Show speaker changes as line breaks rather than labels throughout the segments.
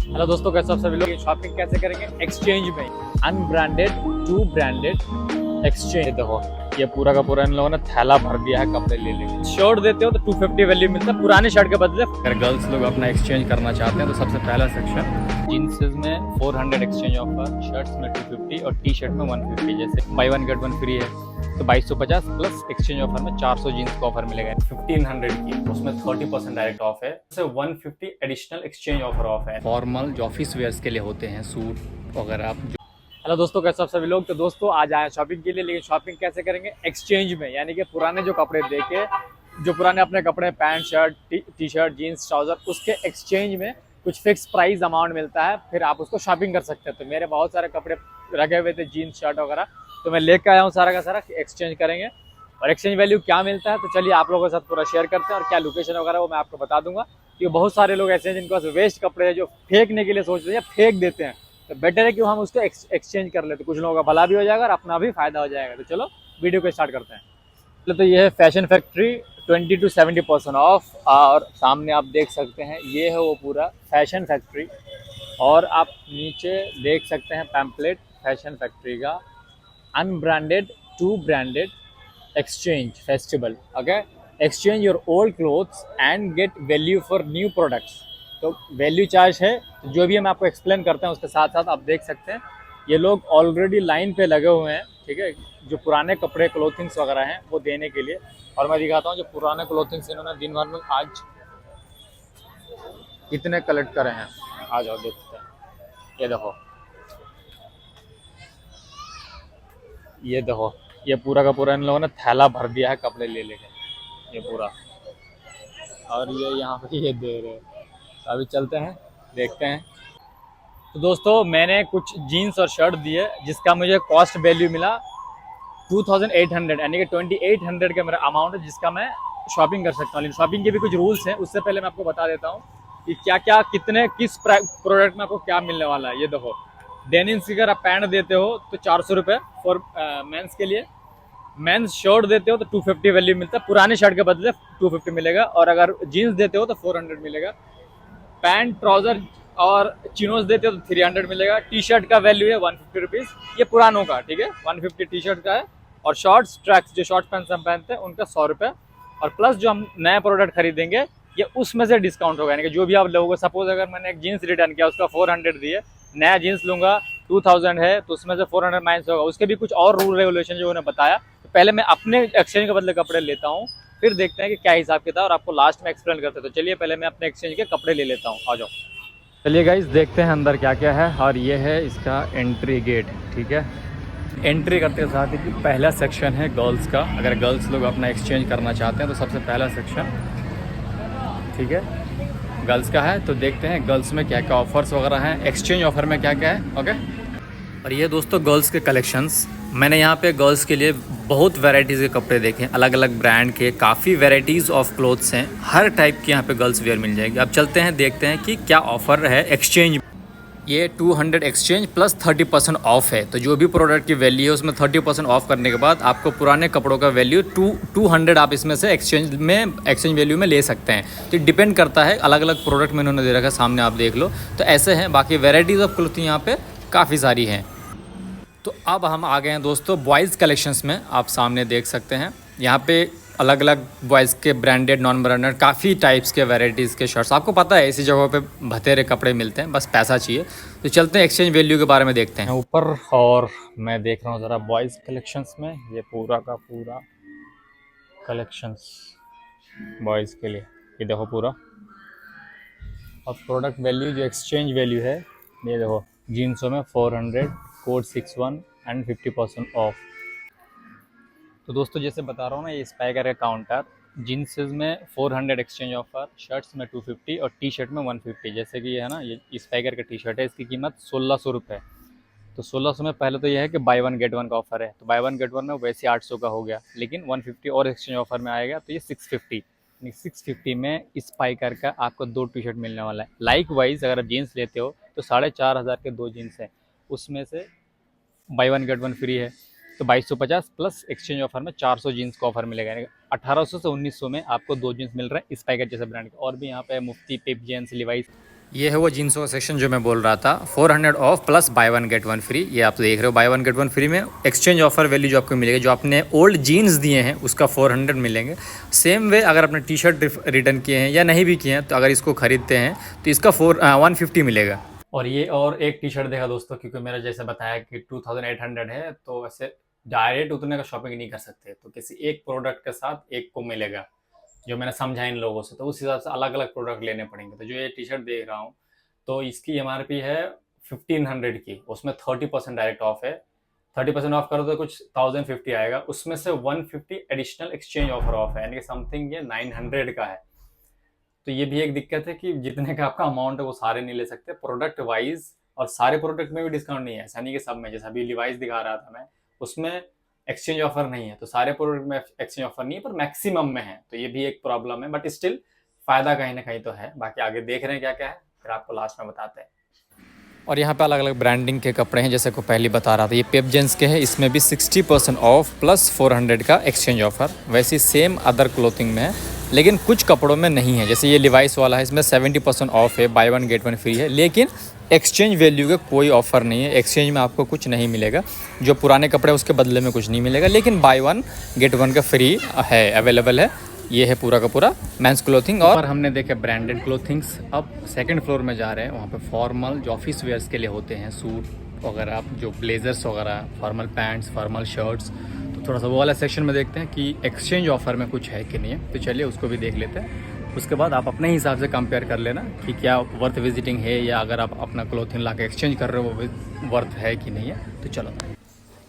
Hello दोस्तों, कैसे आप सभी लोग शॉपिंग कैसे करेंगे एक्सचेंज में, अनब्रांडेड टू ब्रांडेड एक्सचेंज। देखो ये पूरा का पूरा इन लोगों ने थैला भर दिया है कपड़े ले लेंगे। शर्ट देते हो तो 250 वैल्यू मिलता है पुराने शर्ट के बदले। अगर गर्ल्स लोग अपना एक्सचेंज करना चाहते हैं तो सबसे पहला सेक्शन जीन्स में 400 एक्सचेंज ऑफर, शर्ट्स में 250 और टी शर्ट में 150। जैसे by one get one free है तो 2250 प्लस एक्सचेंज ऑफर में 400 जीन्स का ऑफर मिलेगा 1500 की, उसमें 30% डायरेक्ट ऑफ है। उससे 150 एडिशनल एक्सचेंज ऑफर ऑफ है। फॉर्मल जो ऑफिस वेयर्स के लिए होते हैं, सूट वगैरह। हेलो दोस्तों, कैसे आप सभी लोग। तो दोस्तों आज आए शॉपिंग के लिए, लेकिन शॉपिंग कैसे करेंगे एक्सचेंज में, यानी कि पुराने जो कपड़े देके, जो पुराने अपने कपड़े pant shirt T shirt jeans trouser, उसके एक्सचेंज में कुछ फिक्स प्राइस अमाउंट मिलता है, फिर आप उसको शॉपिंग कर सकते हैं। तो मेरे बहुत सारे कपड़े रखे हुए थे जीन्स शर्ट वगैरह, तो मैं लेकर आया हूँ सारा का सारा। एक्सचेंज करेंगे और एक्सचेंज वैल्यू क्या मिलता है तो चलिए आप लोगों के साथ पूरा शेयर करते हैं, और क्या लोकेशन वगैरह वो मैं आपको बता दूंगा। क्योंकि बहुत सारे लोग ऐसे हैं जिनके पास वेस्ट कपड़े हैं जो फेंकने के लिए सोचते हैं या फेंक देते हैं, तो बेटर है कि हम उसको एक्सचेंज कर लेते, कुछ लोगों का भला भी हो जाएगा और अपना भी फायदा हो जाएगा। तो चलो वीडियो को स्टार्ट करते हैं। तो ये है फैशन फैक्ट्री 20 to 70% ऑफ, और सामने आप देख सकते हैं ये है वो पूरा फैशन फैक्ट्री। और आप नीचे देख सकते हैं पैम्पलेट फैशन फैक्ट्री का, unbranded to branded exchange festival। okay, exchange your old clothes and get value for new products। तो वैल्यू चार्ज है, तो जो भी हम आपको एक्सप्लेन करते हैं उसके साथ साथ आप देख सकते हैं ये लोग ऑलरेडी लाइन पे लगे हुए हैं, ठीक है, जो पुराने कपड़े क्लोथिंग्स वगैरह हैं वो देने के लिए। और मैं दिखाता हूँ जो पुराने क्लोथिंग्स इन्होंने दिन भर में आज कितने कलेक्ट करे हैं। आ जाओ देखते हैं। ये देखो ये पूरा का पूरा इन लोगों ने थैला भर दिया है कपड़े ले लेके, ये पूरा। और ये यहाँ पे ये दे रहे हैं, तो अभी चलते हैं देखते हैं। तो दोस्तों मैंने कुछ जीन्स और शर्ट दिए जिसका मुझे कॉस्ट वैल्यू मिला 2800, यानी कि 2800 का मेरा अमाउंट है जिसका मैं शॉपिंग कर सकता हूँ। लेकिन शॉपिंग के भी कुछ रूल्स हैं, उससे पहले मैं आपको बता देता हूँ कि क्या क्या कितने किस प्रोडक्ट में आपको क्या मिलने वाला है। ये देखो डेनिम की अगर आप पैंट देते हो तो 400 रुपये फॉर मेंस के लिए। मेंस शर्ट देते हो तो 250 वैल्यू मिलता है, पुराने शर्ट के बदले 250 मिलेगा। और अगर जीन्स देते हो तो 400 मिलेगा। पैंट ट्राउजर और चिनोज देते हो तो 300 मिलेगा। टी शर्ट का वैल्यू है 150 रुपीज़, ये पुरानों का, ठीक है, 150 टी शर्ट का है। और शॉर्ट्स ट्रैक्स जो शॉर्ट पैंट्स हम पहनते हैं उनका 100 रुपये। और प्लस जो हम नया प्रोडक्ट खरीदेंगे ये उसमें से डिस्काउंट होगा, यानी कि जो भी आप लोगों, सपोज अगर मैंने एक जीन्स रिटर्न किया उसका 400 दिए, नया जीन्स लूँगा 2000 है तो उसमें से 400 माइनस होगा। उसके भी कुछ और रूल रेगुलेशन जो उन्होंने बताया। तो पहले मैं अपने एक्सचेंज के बदले कपड़े लेता हूँ, फिर देखते हैं कि क्या हिसाब किताब, और आपको लास्ट में एक्सप्लेन करते हैं। तो चलिए पहले मैं अपने एक्सचेंज के कपड़े ले लेता हूँ, आ जाओ। चलिए गाइस देखते हैं अंदर क्या क्या है। और ये है इसका एंट्री गेट, ठीक है। एंट्री करते साथ ही पहला सेक्शन है गर्ल्स का। अगर गर्ल्स लोग अपना एक्सचेंज करना चाहते हैं तो सबसे पहला सेक्शन, ठीक है, गर्ल्स का है। तो देखते हैं गर्ल्स में क्या क्या ऑफर्स वगैरह हैं, एक्सचेंज ऑफर में क्या क्या है। ओके, और ये दोस्तों गर्ल्स के कलेक्शंस, मैंने यहाँ पे गर्ल्स के लिए बहुत वैरायटीज़ के कपड़े देखे हैं, अलग अलग ब्रांड के, काफ़ी वैरायटीज़ ऑफ क्लोथ्स हैं, हर टाइप के यहाँ पे गर्ल्स वेयर मिल जाएगी। अब चलते हैं देखते हैं कि क्या ऑफ़र है एक्सचेंज। ये 200 एक्सचेंज प्लस 30% ऑफ है। तो जो भी प्रोडक्ट की वैल्यू है उसमें 30% ऑफ करने के बाद आपको पुराने कपड़ों का वैल्यू 200 आप इसमें से एक्सचेंज वैल्यू में ले सकते हैं। तो डिपेंड करता है, अलग अलग प्रोडक्ट में इन्होंने दे रखा है, सामने आप देख लो। तो ऐसे हैं, बाकी वेराइटीज़ ऑफ क्लोथ यहाँ पे काफ़ी सारी हैं। तो अब हम आ गए हैं दोस्तों बॉयज़ कलेक्शंस में। आप सामने देख सकते हैं यहाँ पे अलग अलग बॉयज़ के ब्रांडेड नॉन ब्रांडेड काफ़ी टाइप्स के वैरायटीज़ के शर्ट्स। आपको पता है ऐसी जगहों पे भतेरे कपड़े मिलते हैं, बस पैसा चाहिए। तो चलते हैं एक्सचेंज वैल्यू के बारे में देखते हैं ऊपर। और मैं देख रहा हूँ ज़रा बॉयज़ कलेक्शंस में, ये पूरा का पूरा कलेक्शंस बॉयज़ के लिए, ये देखो पूरा। और प्रोडक्ट वैल्यू जो एक्सचेंज वैल्यू है, ये देखो जीन्सों में 400, कोड 61 एंड 50% ऑफ। तो दोस्तों जैसे बता रहा हूँ ना, ये स्पाइकर का काउंटर, जीन्सेस में 400 एक्सचेंज ऑफर, शर्ट्स में 250 और टी शर्ट में 150। जैसे कि ये है ना, ये स्पाइकर का टी शर्ट है, इसकी कीमत 1600 रुपये। तो 1600 में पहले तो ये है कि बाय वन गेट वन का ऑफर है, तो बाय वन गेट वन में वैसे 800 का हो गया, लेकिन 150 और एक्सचेंज ऑफर में आएगा तो ये 650। 650 में स्पाइकर का आपको 2 टी शर्ट मिलने वाला है। लाइक वाइज अगर आप जीन्स लेते हो तो 4500 के 2 जीन्स हैं, उसमें से by one get one free है। तो 2250 प्लस एक्सचेंज ऑफर में 400 जीन्स का ऑफर मिलेगा, यानी 1800 से 1900 में आपको 2 जीन्स मिल रहे हैं स्पाइकर जैसे ब्रांड के। और भी यहाँ पे मुफ्ती, पिप जेंस, लिवाइस, ये है वो जीन्सों का सेक्शन जो मैं बोल रहा था। 400 of plus by one get one free. ये आप देख रहे हो, by one get one free में एक्सचेंज ऑफर वैल्यू जो आपको मिलेगी, जो आपने ओल्ड जीन्स दिए हैं उसका 400 मिलेंगे। सेम वे अगर आपने टी शर्ट रिटर्न किए हैं या नहीं भी किए हैं, तो अगर इसको खरीदते हैं तो इसका 150 मिलेगा। और ये और एक टी शर्ट देखा दोस्तों, क्योंकि मेरा जैसे बताया कि 2800 है, तो वैसे डायरेक्ट उतने का शॉपिंग नहीं कर सकते, तो किसी एक प्रोडक्ट के साथ एक को मिलेगा, जो मैंने समझा इन लोगों से, तो उस हिसाब से अलग अलग प्रोडक्ट लेने पड़ेंगे। तो जो ये टी शर्ट देख रहा हूँ, तो इसकी एमआरपी है 1500 की, उसमें 30% डायरेक्ट ऑफ है। 30% ऑफ करो तो कुछ 1050 आएगा, उसमें से 150 एडिशनल एक्सचेंज ऑफर ऑफ है, यानी कि समथिंग ये 900 का है। तो ये भी एक दिक्कत है कि जितने का आपका अमाउंट है वो सारे नहीं ले सकते प्रोडक्ट वाइज, और सारे प्रोडक्ट में भी डिस्काउंट नहीं है, ऐसा नहीं कि सब में। जैसा अभी लिवाइस दिखा रहा था मैं, उसमें एक्सचेंज ऑफर नहीं है, तो सारे प्रोडक्ट में एक्सचेंज ऑफर नहीं है, पर मैक्सिमम में है, तो ये भी एक प्रॉब्लम है। बट स्टिल फायदा कहीं ना कहीं तो है। बाकी आगे देख रहे हैं क्या क्या है, फिर आपको लास्ट में बताते हैं। और यहाँ पे अलग अलग ब्रांडिंग के कपड़े हैं, जैसे को पहले बता रहा था, ये पेप जेंस के हैं, इसमें भी 60% ऑफ प्लस 400 का एक्सचेंज ऑफर। वैसे सेम अदर क्लोथिंग में है, लेकिन कुछ कपड़ों में नहीं है। जैसे ये लिवाइस वाला है, इसमें 70% ऑफ है, by one get one free है, लेकिन एक्सचेंज वैल्यू का कोई ऑफ़र नहीं है। एक्सचेंज में आपको कुछ नहीं मिलेगा, जो पुराने कपड़े उसके बदले में कुछ नहीं मिलेगा, लेकिन बाय वन गेट वन का फ्री है, अवेलेबल है। ये है पूरा का पूरा मेंस क्लोथिंग। और हमने देखे ब्रांडेड क्लोथिंग्स। अब सेकंड फ्लोर में जा रहे हैं, वहाँ पे फॉर्मल जो ऑफिस वेयर्स के लिए होते हैं, सूट वगैरह, जो ब्लेजर्स वगैरह, फॉर्मल पैंट्स, फॉर्मल शर्ट्स। तो थोड़ा सा वो वाला सेक्शन में देखते हैं कि एक्सचेंज ऑफर में कुछ है कि नहीं है, तो चलिए उसको भी देख लेते हैं। उसके बाद आप अपने हिसाब से कंपेयर कर लेना कि क्या वर्थ विजिटिंग है, या अगर आप अपना क्लोथिंग ला के एक्सचेंज कर रहे हो वो वर्थ है कि नहीं है। तो चलो,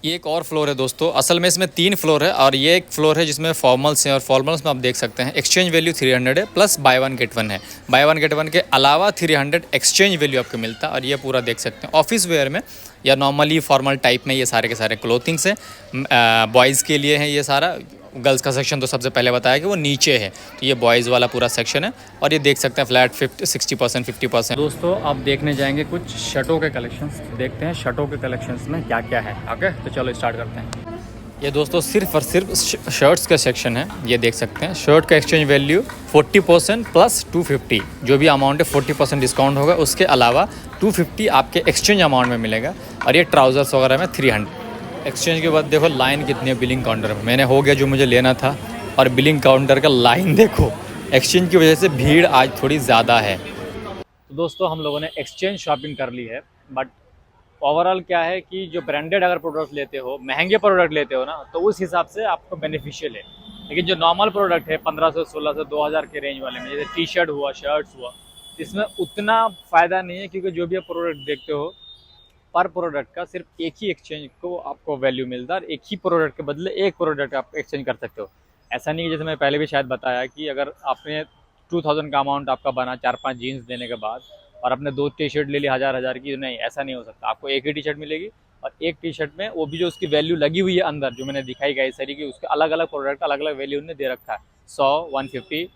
ये एक और फ्लोर है दोस्तों। असल में इसमें 3 फ्लोर है, और ये एक फ्लोर है जिसमें फॉर्मल्स हैं, और फॉर्मल्स में आप देख सकते हैं एक्सचेंज वैल्यू 300 है, plus by one get one है। बाय वन गेट वन के अलावा 300 एक्सचेंज वैल्यू आपको मिलता है। और ये पूरा देख सकते हैं ऑफिस वेयर में या नॉर्मली फॉर्मल टाइप में, ये सारे के सारे क्लोथिंग्स हैं। बॉयज़ के लिए है ये सारा। गर्ल्स का सेक्शन तो सबसे पहले बताया कि वो नीचे है, तो ये बॉयज़ वाला पूरा सेक्शन है। और ये देख सकते हैं फ्लैट 60% 50%। दोस्तों आप देखने जाएंगे कुछ शर्टों के कलेक्शंस, देखते हैं शर्टों के कलेक्शंस में क्या क्या है। ओके, तो चलो स्टार्ट करते हैं। ये दोस्तों सिर्फ और सिर्फ शर्ट्स का सेक्शन है। ये देख सकते हैं शर्ट का एक्सचेंज वैल्यू 40% प्लस 250, जो भी अमाउंट है 40% डिस्काउंट होगा, उसके अलावा 250 आपके एक्सचेंज अमाउंट में मिलेगा। और ये ट्राउज़र्स वगैरह में 300। एक्सचेंज के बाद देखो लाइन कितनी है बिलिंग काउंटर में। मैंने हो गया जो मुझे लेना था, और बिलिंग काउंटर का लाइन देखो। एक्सचेंज की वजह से भीड़ आज थोड़ी ज़्यादा है। तो दोस्तों हम लोगों ने एक्सचेंज शॉपिंग कर ली है, बट ओवरऑल क्या है कि जो ब्रांडेड अगर प्रोडक्ट लेते हो, महंगे प्रोडक्ट लेते हो ना, तो उस हिसाब से आपको बेनिफिशियल है। लेकिन जो नॉर्मल प्रोडक्ट है 1500, 1600, 2000 के रेंज वाले में, जैसे टी शर्ट हुआ, शर्ट्स हुआ, इसमें उतना फ़ायदा नहीं है, क्योंकि जो भी आप प्रोडक्ट देखते हो, पर प्रोडक्ट का सिर्फ एक ही एक्सचेंज को आपको वैल्यू मिलता है, और एक ही प्रोडक्ट के बदले एक प्रोडक्ट आप एक्सचेंज कर सकते हो। ऐसा नहीं है, जैसे मैं पहले भी शायद बताया कि अगर आपने 2000 का अमाउंट आपका बना 4-5 जीन्स देने के बाद, और आपने 2 टी शर्ट ले ली 1000 की, नहीं, ऐसा नहीं हो सकता। आपको एक ही टी शर्ट मिलेगी, और एक टी शर्ट में वो भी जो उसकी वैल्यू लगी हुई है अंदर, जो मैंने दिखाई गई सरी की, उसके अलग अलग प्रोडक्ट अलग अलग वैल्यू उन्होंने दे रखा है। 100, 150,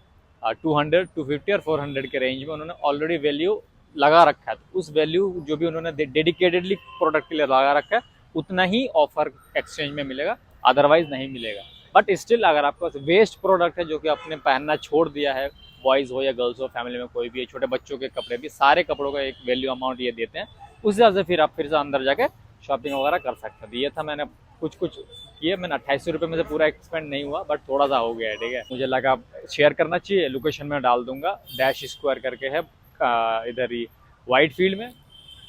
200, 250 और 400 के रेंज में उन्होंने ऑलरेडी वैल्यू लगा रखा है। तो उस वैल्यू जो भी उन्होंने डेडिकेटेडली प्रोडक्ट के लिए लगा रखा है, उतना ही ऑफर एक्सचेंज में मिलेगा, अदरवाइज नहीं मिलेगा। बट स्टिल अगर आपके पास वेस्ट प्रोडक्ट है, जो कि आपने पहनना छोड़ दिया है, बॉयज़ हो या गर्ल्स हो, फैमिली में कोई भी है, छोटे बच्चों के कपड़े भी, सारे कपड़ों का एक वैल्यू अमाउंट ये देते हैं, उस हिसाब से फिर आप फिर से अंदर जाके शॉपिंग वगैरह कर सकते हैं। तो ये था, मैंने कुछ कुछ किए। मैंने 2800 रुपये में से पूरा एक्सपेंड नहीं हुआ, बट थोड़ा सा हो गया है, ठीक है। मुझे लगा शेयर करना चाहिए। लोकेशन में डाल दूंगा, डैश स्क्वायर करके है इधर ही वाइट फील्ड में,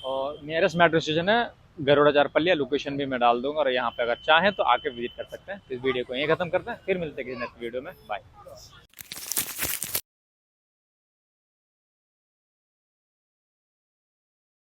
और नियरेस्ट मेट्रो स्टेशन है गरुड़ा चारपल्लिया। लोकेशन भी मैं डाल दूंगा, और यहाँ पे अगर चाहें तो आके विजिट कर सकते हैं। इस वीडियो को यहीं खत्म करते हैं, फिर मिलते हैं किसी नेक्स्ट वीडियो में। बाय।